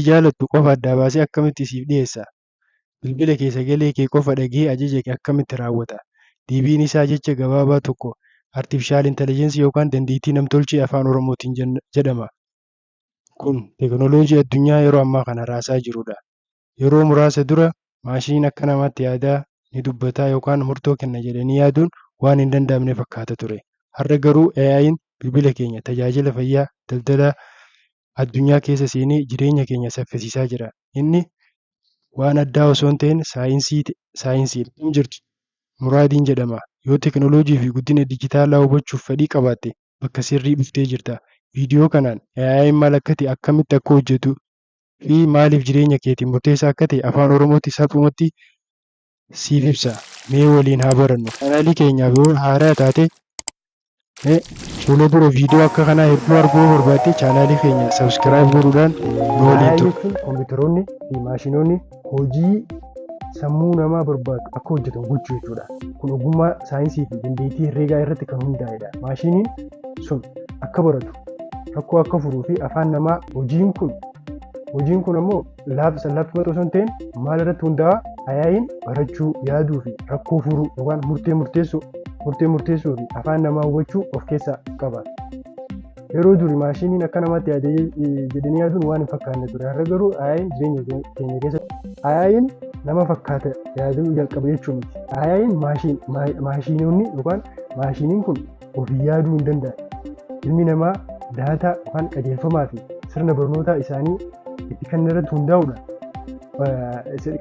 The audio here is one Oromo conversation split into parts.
jaalattu qofa adda baasee akkamitti siif dhiyeessa? Bilbila kee sagalee kee qofa dhaga'ee ajaja kee akkamitti raawwata? Deebiin isaa jecha gabaabaa tokko artifishaal intelligensii yookaan dandeettii namtolchee afaan Oromootiin jedhama. Kun teekinooloojii addunyaa yeroo ammaa kana raasaa jirudha. Yeroo muraasa dura maashiniin akka namaatti yaadaa ni dubbataa yookaan murtoo kenna jedhanii yaaduun waan hin danda'amne fakkaata ture. Har'a garuu AI'n bilbila keenya tajaajila fayyaa, daldala addunyaa keessa seenee jireenya keenya saffisiisaa jira. Inni waan addaa osoo hin ta'in saayinsiidha. Akkam jirtu? Muraadiin jedhama. Yoo teekinooloojii fi guddina dijitaalaa hubachuuf fedhii qabaatte bakka sirrii dhuftee jirta. Viidiyoo kanaan AI'n maal akka ta'e, akkamitti akka hojjetu fi maaliif jireenya keetiin murteessaa akka ta'e afaan Oromootti salphumatti siif ibsa. Mee waliin haa barannu. Chaanaalii keenyaaf yoo haaraa taate fuula dura viidiyoo akka kanaa hedduu arguu barbaadde chaanaalii keenya sabskiraayib gochuudhaan nu waliin turu. Kompiitaroonni fi maashinoonni hojii sammuu namaa barbaadu akka hojjetan gochuu jechuudha. Kun ogummaa saayinsii fi dandeettii herreegaa irratti kan hundaa'edha. Maashiniin sun akka baratu, rakkoo akka furuu fi afaan namaa hojiin kun ammoo salphifatu osoo hin ta'in maal irratti hundaa'a? AI'n barachuu, yaaduu fi rakkoo furuu yookaan murtee murteessuu fi afaan namaa hubachuu of keessaa qaba. Yeroo durii maashiniin akka namaatti yaadee jedhanii yaaduun waan hin fakkaanne ture. Har'a garuu AI'n jireenya keenya keessatti AI'n nama fakkaata yaaduu jalqaba jechuu miti. AI'n maashinoonni yookaan maashiniin kun ofii yaaduu hin danda'an. Ilmi namaa daataa yookaan qajeelfamaa fi sirna barnootaa isaanii itti kennan irratti hundaa'uudhaan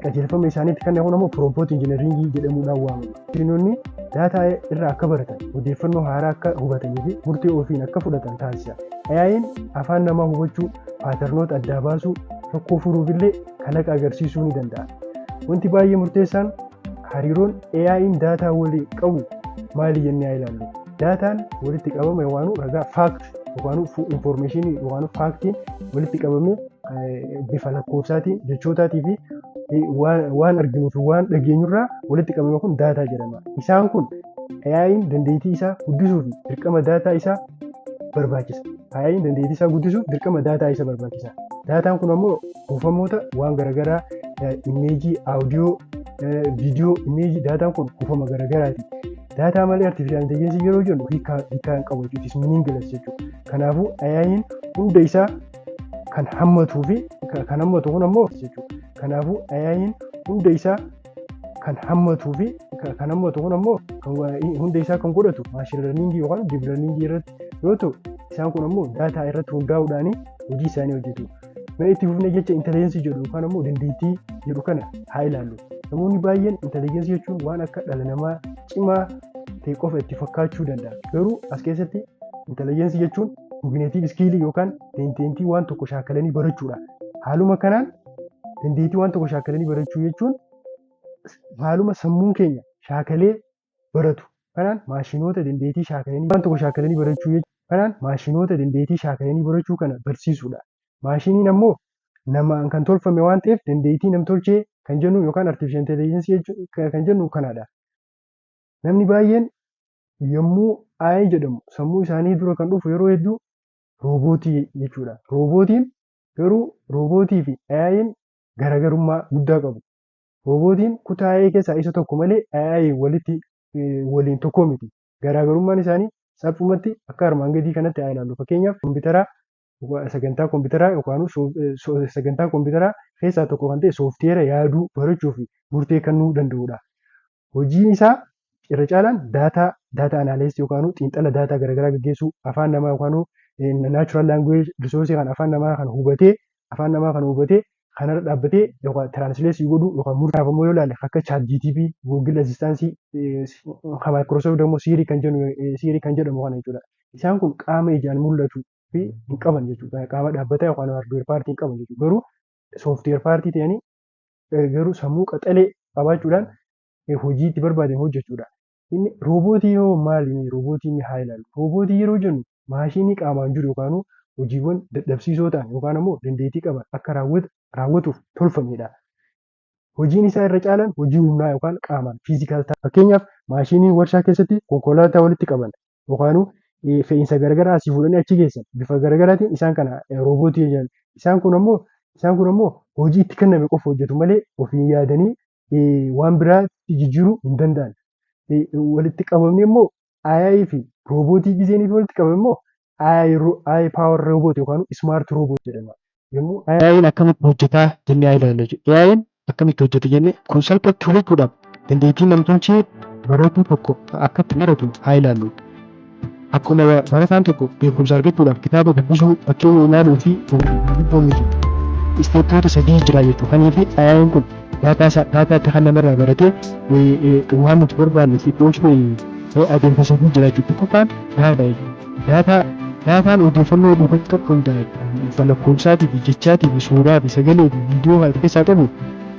qajeelfama isaaniitti kennan kun ammoo piroompot injineringii jedhamuudhaan waamama. Maashinoonni daataa irraa akka baratan, odeeffannoo haaraa akka hubatanii fi murtee ofiin akka fudhatan taasisa. AI'n afaan namaa hubachuu, paaternoota adda baasuu, rakkoo furuuf illee kalaqa agarsiisuu ni danda'a. Wanti baay'ee murteessaan hariiroon AI'n daataa waliin qabu maali jennee haa ilaallu. Daataan walitti qabama yookaan ragaa faakti yookaan infoormeeshinii yookaan faaktiin walitti qabamee bifa lakkoofsaatiin jechootaatii fi waan arginuu fi waan dhageenyurraa walitti qabame kun daataa jedhama. Isaan kun AI'n dandeettii isaa guddisuu fi dirqama daataa isaa barbaachisa. AI'n dandeettii isaa guddisuuf dirqama daataa isa barbaachisa. Daataan kun ammoo kuufamoota waan garaagaraa imeejii, audiyoo, viidiyoo, imeejii daataan kun kuufama garaagaraati. Daataa malee artifishaal intelligensii yeroo jennu hiikaa hin qabu jechuudha. Meaningless jechuudha. Kanaafuu AI'n hunda isaa kan hammatuu fi kan hammatu kun ammoo jechuudha. Kanaafuu AI'n hunda isaa kan hammatuu fi kan hammatu kun ammoo hunda isaa kan godhatu maashin lerningii yookaan diip lerningii irratti yoo ta'u, isaan kun ammoo daataa irratti hundaa'uudhaan hojii isaanii hojjetu. Mee itti fufnee jecha intelligensii jedhu yookaan ammoo dandeettii jedhu kana haa ilaallu. Namoonni baay'een intelligensii jechuun waan akka dhala namaa cimaa ta'e qofa itti fakkaachuu danda'a. Garuu as keessatti intelligensii jechuun kogniitiiv iskiilii yookaan dandeettii waan tokko shaakalanii barachuudha. Haaluma kanaan dandeettii waan tokko shaakalanii barachuu jechuun haaluma sammuun keenya shaakalee baratu. Kanaan maashinoota dandeettii shaakalanii waan tokko shaakalanii barachuu jechuun kanaan maashinoota dandeettii shaakalanii barachuu kana barsiisuudha. Maashiniin ammoo namaan kan tolfame waan ta'eef dandeettii namtolchee kan jennu yookaan artifishaal intelligensii kan jennu kanadha. Namni baay'een yommuu AI jedhamu sammuu isaanii dura kan dhufu yeroo hedduu roobootii jechuudha. Roobootii fi AI'n garaagarummaa guddaa qabu. Roobootiin kutaa AI keessaa isa tokko malee AI waliin tokko miti. Garaagarummaan isaanii salphumatti akka armaan gadii kanatti haa ilaallu. Fakkeenyaaf sagantaa kompiitaraa yookaan sagantaa kompiitaraa keessaa tokko kan ta'e sooftiweera yaaduu barachuu fi murtee kennuu danda'udha. Hojiin isaa irra caalaan daataa analysis yookaan xiinxala daataa garaagaraa gaggeessuu, afaan namaa yookaan naachuraal laanguweej risoorsii kan afaan namaa kan hubatee kanarra dhaabbatee yookaan tiraansleesii godhuu yookaan murtaaf ammoo yoo ilaalle akka ChatGPT, Google Assistaansii, kan Microsoft ammoo Siri kan jedhamu kana jechuudha. Isaan kun qaama ijaan mul'atu fi hin qaban jechuudha. Qaama dhaabbataa yookaan haardweer paartii hin qaban jechuudha. Garuu sooftiweer paartii ta'anii garuu sammuu qaxalee qabaachuudhaan hojii itti barbaadan hojjechuudha. Inni roobootii yoo maali? Roobootiin haa ilaallu. Roobootii yeroo jennu maashinii qaamaan jiru yookaan hojiiwwan dadhabsiisoo ta'an yookaan ammoo dandeettii qaban akka raawwatuuf tolfamedha. Hojiin isaa irra caalaan hojii humnaa yookaan qaamaan fiizikaal ta'a. Fakkeenyaaf maashiniin warshaa keessatti konkolaataa walitti qaban yookaan fe'iinsa garaagaraa asii fuudhanii achi geessan bifa garaagaraatiin isaan kana roobootii jedhan. Isaan kun ammoo Isaan kun ammoo hojii itti kenname qofa hojjetu malee ofiin yaadanii waan biraatti jijjiiruu hin danda'an. Walitti qabamni immoo AI fi roobootii giseenii fi walitti qabame immoo AI power robot yookaan smart robot jedhama. Yommuu AI'n akkamitti hojjetaa jennee ilaalla jechuudha. AI'n akkamitti hojjeta jennee kun salphatti hubachuudhaaf dandeettii namtolchee baratuu tokko akka itti baratu haa ilaallu. Akkuma barataan tokko beekumsa argachuudhaaf kitaaba dubbisuu, fakkeenya ilaaluu fi oomishu isteeppoota sadii jira jechuudha. Kanaaf AI'n kun daataatti kan namarraa baratee waan nuti barbaanne fi oomishuu adeemsa sadii jira jechuudha. Tokkoffaan daataan odeeffannoo dhuunfaa tokko hundaa'e lakkoofsaatii fi jechaatii fi suuraa fi sagalee fi viidiyoo kan keessaa qabu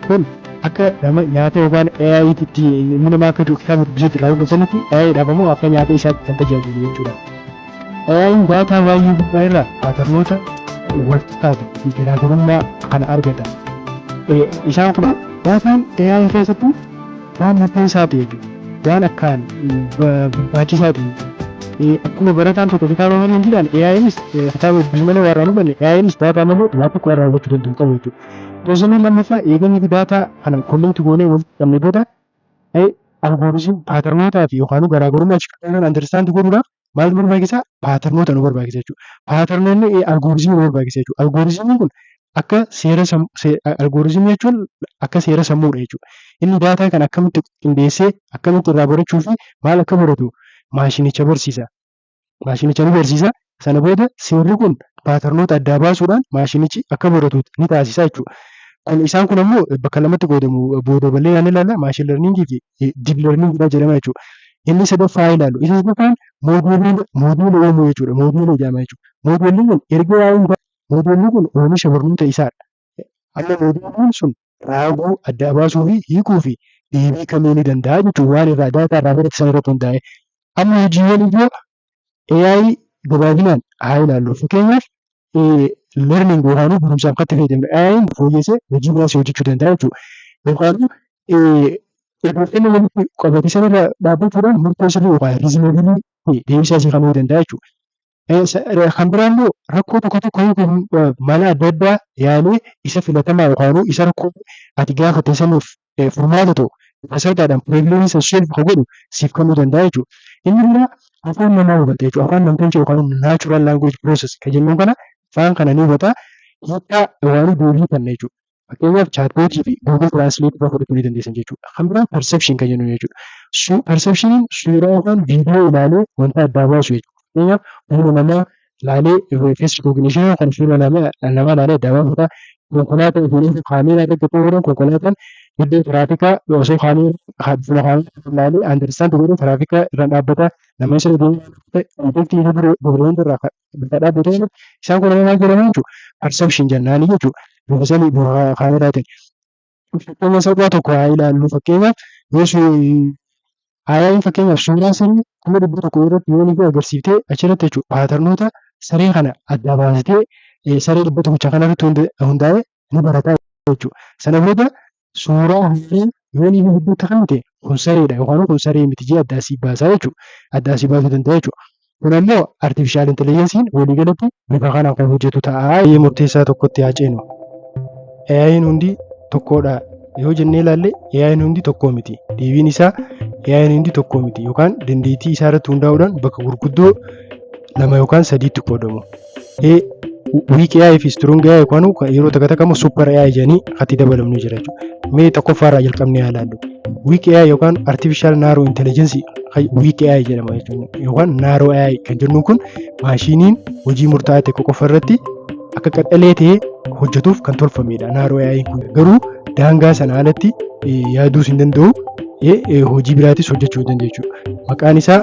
kun akka nyaata yookaan AI'tti inni namaa akka kitaaba dubbisutti ilaaluu sanatti AI'dhaaf ammoo akka nyaata isaatti kan tajaajilu jechuudha. AI'n daataa baay'ee guddaa irraa paaternoota walxaxaatu fi garaagarummaa kana argata. Isaan kun daataan AI keessatti waan mataa isaati jechuudha. Waan akkaan barbaachisaa ta'e. Akkuma barataan tokko kitaaba malee hin jiran AI'nis kitaaba dubbisuu malee waan hubanne AI'nis daataa malee waan tokko irraa hubachuu danda'u qabu jechuudha. Gosoonni lammaffaa eegamni daataa kana kolleetti goonee walitti qabne booda algooriizim paaternoota fi yookaan garaagarummaa achi kan andarstaand godhuudhaaf maal barbaachisa? Paaternoota nu barbaachisa jechuudha. Paaternoonni algooriizimii nu barbaachisa jechuudha. Algooriizimiin kun akka algooriizimii jechuun akka seera sammuudha jechuudha. Inni daataa kan akkamitti qindeessee akkamitti irraa barachuu fi maal akka baratu maashinicha barsiisa. Maashinicha ni barsiisa. Sana booda seerri kun paaternoota addaa baasuudhaan maashinichi akka baratu ni taasisa jechuudha. Isaan kun ammoo bakka lamatti qoodamu booda ballee yaan ilaalla maashin lerningii fi diip lerningii jedhama jechuudha. Inni sadaffaa ilaallu. Isa sadaffaan mooduula uumuu jechuudha. Mooduula jedhama jechuudha. Mooduulli kun erga waa'ee mooduulli kun oomisha barnoota isaadha. Amma mooduulli sun raaguu adda baasuu fi hiikuu fi deebii kennuu ni danda'a jechuudha. Waan irraa daataa irraa barate sana irratti hundaa'e. Amma hojiiwwan ijoo AI gabaabinaan haa ilaallu. Fakkeenyaaf learning yookaan barumsaaf kan itti fayyadamnu AI'n fooyyessee hojii biraas hojjechuu danda'a jechuudha. Yookaan inni walitti qabate sanarra dhaabbachuudhaan murtoo sirrii yookaan riizinaabilii deebisaa isii kennuu danda'a jechuudha. Kan biraa immoo rakkoo tokko tokko mala adda addaa yaa'anii isa filatamaa yookaan isa rakkoo ati gaafatte sanuuf furmaata ta'u tasaadhaan piroobleemii sana solve kan godhu siif kennuu danda'a jechuudha. Inni biraa afaan namaa hubate jechuudha. Afaan namtolchee yookaan natural language process kan jennuun kana afaan kana ni hubata hiikaa yookaan deebii kenna jechuudha. Fakkeenyaaf chaatbootii fi Google Translate irraa fudhachuu ni dandeessan jechuudha. Kan biraa perception kan jennu jechuudha. Perceptioniin suuraa yookaan viidiyoo ilaalee wanta addaa baasu jechuudha. Fakkeenyaaf fuula namaa ilaalee face recognition kan fuula namaa ilaalee adda baafata. Konkolaataa ijoollee kaameeraa irratti godhan konkolaataan iddoo tiraafikaa osoo kaameeraa ilaalee understand godhee tiraafikaa irra dhaabbata. Nama isa wantoonni gurguranta irraa dhaabbatu isaan kun maal jedhamu jechuudha. Perception jennaani jechuudha. Dubbisanii kaameraatiin. Fakkeenya salphaa tokko haa ilaallu. Fakkeenyaaf AI'n fakkeenyaaf suuraa saree kuma dhibba tokko irratti yoo inni agarsiiftee achirratti jechuudha. Paaternoota saree kana adda baastee saree dhibba tokkicha kanarratti hundaa'ee ni barataa jechuudha. Sana booda suuraa haaraa yoo inni hedduutti kennite kun sareedha yookaan kun saree miti jee adda asii baasaa jechuudha. Adda asii baasuu danda'a jechuudha. Kun ammoo artificial intelligence'n walii galatti bifa kanaan kan hojjetu ta'a. Murteessaa tokkotti haa ceenu. AI'n hundi tokkodha yoo jennee ilaalle AI'n hundi tokko miti. Deebiin isaa AI'n hundi tokko miti yookaan dandeettii isaa irratti hundaa'uudhaan bakka gurguddoo lama yookaan sadiitti qoodamu. Weak AI fi strong AI yookaan yeroo takka takka immoo super AI jedhanii itti dabalamnu jira jechuudha. Mee tokkoffaarraa jalqabnee haa ilaallu. Weak AI yookaan artificial narrow intelligence weak AI jedhama jechuudha. Yookaan narrow AI kan jennuun kun maashiniin hojii murtaa'aa ta'e qofa irratti akka qaxxalee ta'ee hojjetuuf kan tolfamedha. Narrow AI kun garuu daangaa sana alatti yaaduus hin danda'u. Hojii biraatis hojjechuu danda'a jechuudha. Maqaan isaa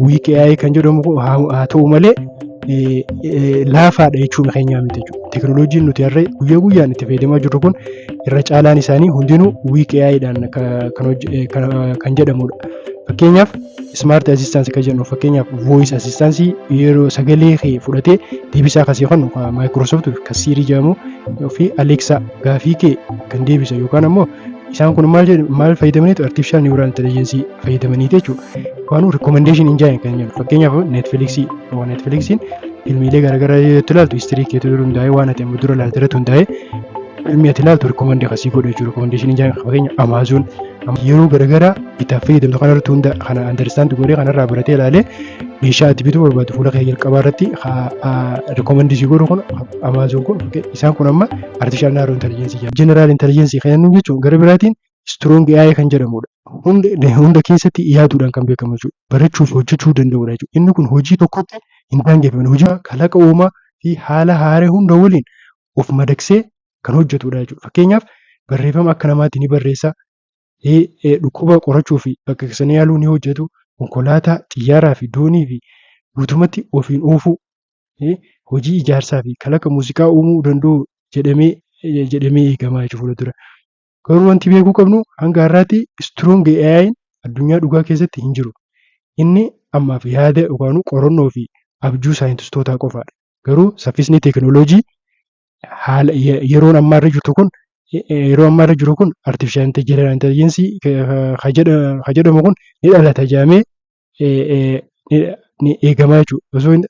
weak AI kan jedhamu haa ta'u malee laafaadha jechuun keenyaa miti jechuudha. Teknooloojiin nuti har'a guyyaa guyyaan itti fayyadamaa jirru kun irra caalaan isaanii hundinuu weak AI'dhaan kan jedhamudha. Fakkeenyaaf smart assistance kan jennu fakkeenyaaf voice assistance yeroo sagalee kee fudhatee deebisaa kasii kennu Microsoft kan Siri jedhamu fi Alexa gaafii kee kan deebisa yookaan ammoo isaan kun maal fayyadamaniitu artificial neural intelligence fayyadamaniiti jechuudha. Waan recommendation engine kan jennu fakkeenyaaf Netflixin filmiilee garaagaraa yoo ilaaltu histirii keetu irra hundaa'ee waan ati amma dura ilaalte irratti hundaa'ee filmii ati ilaaltu rikoomandii akkasii godha jechuudha. Rikoomandeeshinii jaan fakkeenya Amaazoon yeroo garaagaraa itti fayyadamtu kanarratti hunda kana andarstaand godhee kanarraa baratee ilaalee meeshaa ati bituu barbaadu fuula kee jalqabaa irratti rikoomandeesii godhu kun Amaazoon kun isaan kun amma artificial narrow intelligence jedhama. General intelligence kan jennu jechuun gara biraatiin strong AI kan jedhamudha. Hunda keessatti dhiyaachuudhaan kan beekamu jechuudha. Barachuuf hojjechuu danda'udha jechuudha. Inni kun hojii tokkotti hin daangeffamne hojii kalaqa uumaa fi haala haaraa hunda waliin of madaksee kan hojjetudha jechuudha. Fakkeenyaaf barreeffama akka namaatti ni barreessa. Dhukkuba qorachuu fi bakka sana yaaluu ni hojjetu. Konkolaataa, xiyyaaraa fi doonii fi guutumatti ofiin oofuu hojii ijaarsaa fi kalaqa muuziqaa uumuu danda'u jedhamee eegama jechuudha fuuldura. Garuu wanti beekuu qabnu hanga har'aatti strong AI'n addunyaa dhugaa keessatti hin jiru. Inni ammaaf yaada yookaan qorannoo fi abjuu saayintistootaa qofaadha. Garuu saffisni teekinooloojii haala yeroo ammaa irra jiru kun artificial intelligence kan jedhamu kun ni dhalata jedhamee ni eegama jechuudha.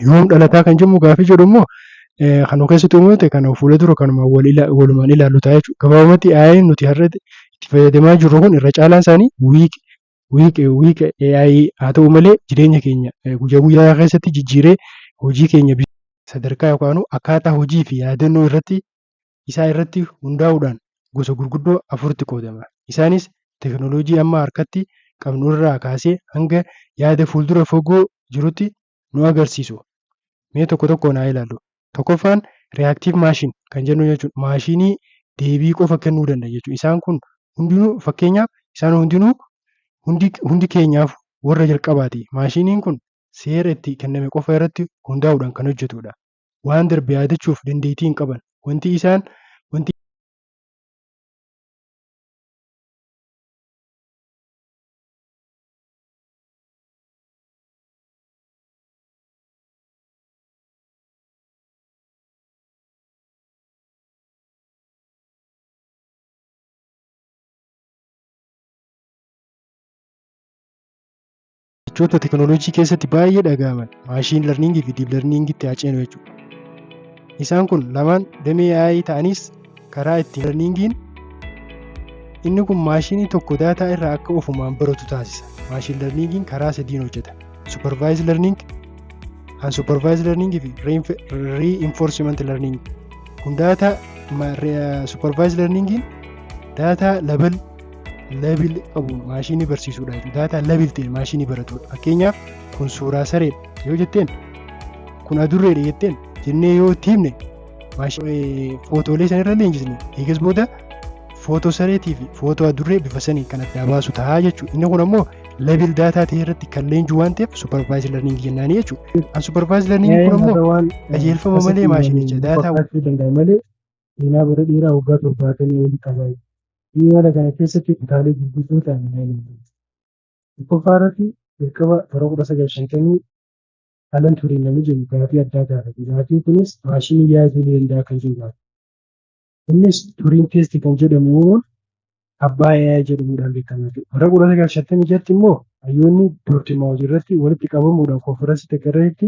Yoom dhalataa kan jennu gaaffii jedhu immoo kan keessatti uumamte kan fuula dura kanuma walumaan ilaallu ta'a jechuudha. Gabaabumatti AI nuti har'a itti fayyadamaa jirru kun irra caalaan isaanii weak AI haa ta'u malee jireenya keenya guyyaa guyyaa keessatti jijjiiree hojii keenya sadarkaa yookaan akkaataa hojii fi yaadannoo isaa irratti hundaa'uudhaan gosa gurguddoo afuritti qoodama. Isaanis teekinooloojii amma harkatti qabnu irraa kaasee hanga yaada fuuldura fagoo jirutti nu agarsiisu. Mee tokko tokkoon haa ilaallu. Tokkoffaan reactive machine kan jennu jechuudha. Maashinii deebii qofa kennuu danda'a jechuudha. Isaan kun hundinuu fakkeenyaaf hundi keenyaaf warra jalqabaati. Maashiniin kun seera itti kenname qofa irratti hundaa'uudhaan kan hojjetudha. Waan darbe yaadachuuf dandeettii hin qaban. Wanti jechoota teekinooloojii keessatti baay'ee dhaga'aman maashiin larniingii fi diip larniingiitti haa ceenu jechuudha. Isaan kun lamaan damee AI ta'anis karaa ittiin larniingiin inni kun maashinii tokko daataa irraa akka ofumaan baratu taasisa. Maashiin larniingiin karaa sadiin hojjeta. Supervised learning, unsupervised learning fi reinforcement learning. Kun daataa supervised learningiin daataa level qabu maashinii barsiisuudha jechuudha. Daataa level ta'e maashinii baratudha. Fakkeenyaaf kun suuraa sareedha yoo jetteen kun adurreedha jetteen jennee yoo itti himne footoolee sanirra leenjisne eegas booda footoo sareetii fi footoo adurree bifa sanii kan adda baasu ta'a jechuudha. Inni kun ammoo level daataa ta'e irratti kan leenju waan ta'eef supervised learning jennaani jechuudha. Unsupervised learning kun ammoo qajeelfama malee maashinicha daataa danda'a malee seenaa bara dheeraa waggaa 70 olii qaba. Biyya kana keessatti kutaalee gurguddoo ta'an qofaarratti jalqaba bara 1950 Alan Turing namni jedhu gaaffii addaa gaafate. Gaaffiin kunis maashinii yaaduu danda'a kan jedhudha. Innis Turing test kan jedhamu abbaa AI jedhamuudhaan beekama. Bara 1956 immoo hayyoonni Dortimaawus irratti walitti qabamuudhaan konferansii Tigireetti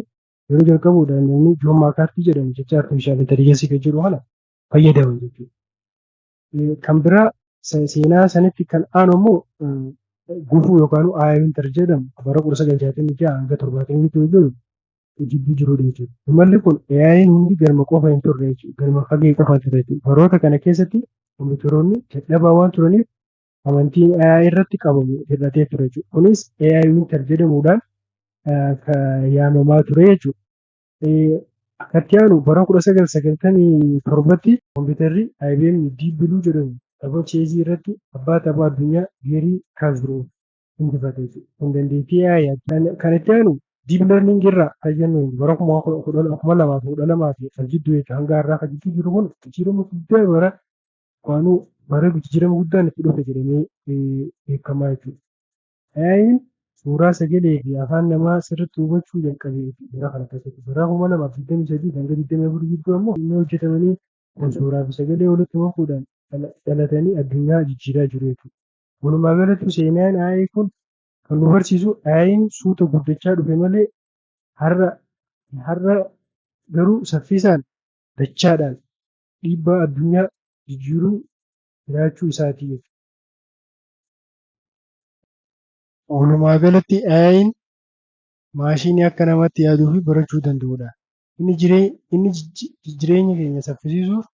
yeroo jalqabuudhaan namni Joon Maakaartii jedhamu jecha artificial intelligence kan jedhu kana fayyadaman jechuudha. Kan biraa seenaa sanitti kan aanu immoo gufuu yookaan aayintar jedhamu bara 1966 hanga 70 jiru jidduu jirudha jechuudha. Malli kun AI'n hundi galma qofa hin turre jechuudha. Galma fagee qofa ture jechuudha. Baroota kana keessatti kompiitaroonni dadhabaa waan turaniif amantiin AI irratti qabamu hir'atee ture jechuudha. Kunis AI winter jedhamuudhaan yaamamaa ture jechuudha. Akkatti aanu bara 1997tti kompiitarri IBM Deep Blue jedhamu tapha cheezii irratti abbaa tapha addunyaa Geerii Kaasbiroo injifate jechuudha. Kun dandeettii AI kan itti aanu Deep Learning irraa fayyadamnu bara 2012 fi jidduu jechuudha. Hanga har'aa kan jidduu jiru kun jijjiirama guddaa bara jijjiirama guddaan itti dhufe jedhamee beekamaa jechuudha. AI'n suuraa sagalee fi afaan namaa sirriitti hubachuu jalqabee bara kana keessatti bara 2023 hanga 24 gidduu ammoo inni hojjetamanii suuraa fi sagalee walitti makuudhaan dhalatanii addunyaa jijjiiraa jiru jechuudha. Walumaa galatti seenaan AI kun kan nu barsiisu AI'n suuta guddachaa dhufe malee har'a Har'a garuu saffisaan dachaadhaan dhiibbaa addunyaa jijjiiruu jiraachuu isaatii jechuudha. Walumaa galatti AI'n maashinii akka namatti yaaduu fi barachuu danda'udha. Inni jireenya keenya saffisiisuuf,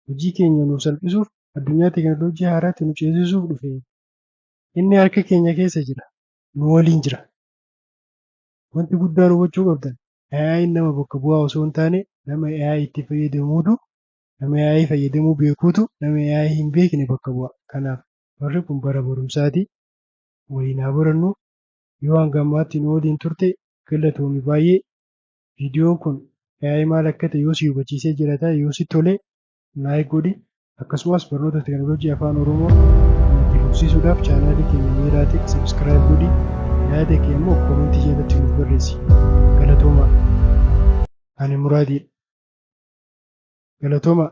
hojii keenya nuuf salphisuuf, addunyaa teekinooloojii haaraatti nu ceesisuuf dhufe. Inni harka keenya keessa jira. Nu waliin jira. Wanti guddaan hubachuu qabdan AI'n nama bakka bu'aa osoo hin taane nama AI itti fayyadamuutu, nama AI fayyadamuu beekuutu nama AI hin beekne bakka bu'a. Kanaaf barri kun bara barumsaati. Waliin haa barannu. Yoo hanga ammaatti nu waliin turte galatoomi baay'ee. Viidiyoon kun AI maal akka ta'e yoo si hubachiisee jira ta'e yoo si tole laayik godhi. Akkasumas barnoota teekinooloojii afaan Oromoo itti fufsiisuudhaaf chaanaalii keenya miiraa ta'e sabiskiraayib godhi. Yaada kee immoo koomentii jalatti nuuf barreessi. Galatooma. Ani Muraadiidha. Galatooma.